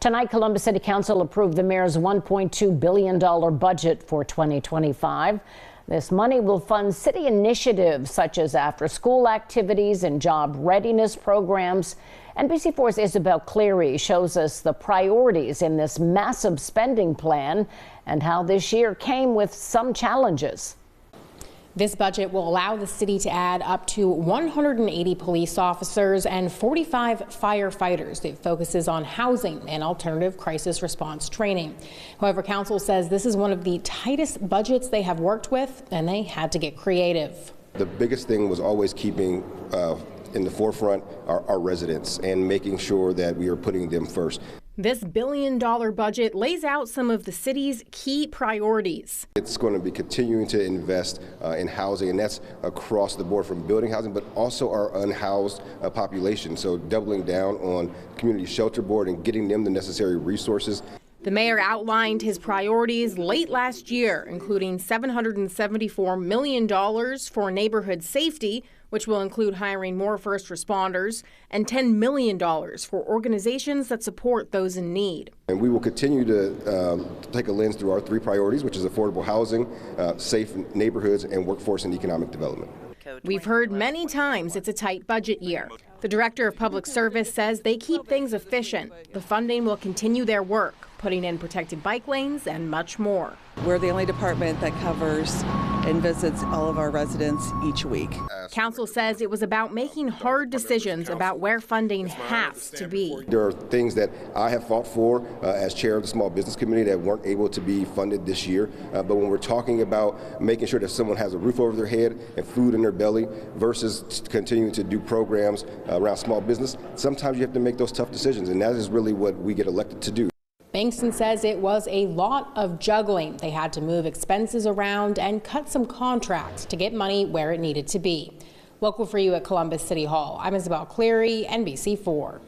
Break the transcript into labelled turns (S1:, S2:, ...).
S1: Tonight, Columbus City Council approved the mayor's $1.2 billion budget for 2025. This money will fund city initiatives such as after-school activities and job readiness programs. NBC4's Isabel Cleary shows us the priorities in this massive spending plan and how this year came with some challenges.
S2: This budget will allow the city to add up to 180 police officers and 45 firefighters. It focuses on housing and alternative crisis response training. However, council says this is one of the tightest budgets they have worked with, and they had to get creative.
S3: The biggest thing was always keeping in the forefront our residents and making sure that we are putting them first.
S2: This billion-dollar budget lays out some of the city's key priorities.
S3: It's going to be continuing to invest in housing, and that's across the board from building housing, but also our unhoused population. So doubling down on community shelter board and getting them the necessary resources.
S2: The mayor outlined his priorities late last year, including $774 million for neighborhood safety, which will include hiring more first responders, and $10 million for organizations that support those in need.
S3: And we will continue to take a lens through our three priorities, which is affordable housing, safe neighborhoods, and workforce and economic development.
S2: We've heard many times it's a tight budget year. The director of public service says they keep things efficient. The funding will continue their work, putting in protected bike lanes and much more.
S4: We're the only department that covers and visits all of our residents each week.
S2: Council says it was about making hard decisions about where funding has to be.
S3: There are things that I have fought for as chair of the Small Business Committee that weren't able to be funded this year. But when we're talking about making sure that someone has a roof over their head and food in their belly versus continuing to do programs around small business, sometimes you have to make those tough decisions, and that is really what we get elected to do.
S2: Bankston says it was a lot of juggling. They had to move expenses around and cut some contracts to get money where it needed to be. Local for you at Columbus City Hall, I'm Isabel Cleary, NBC4.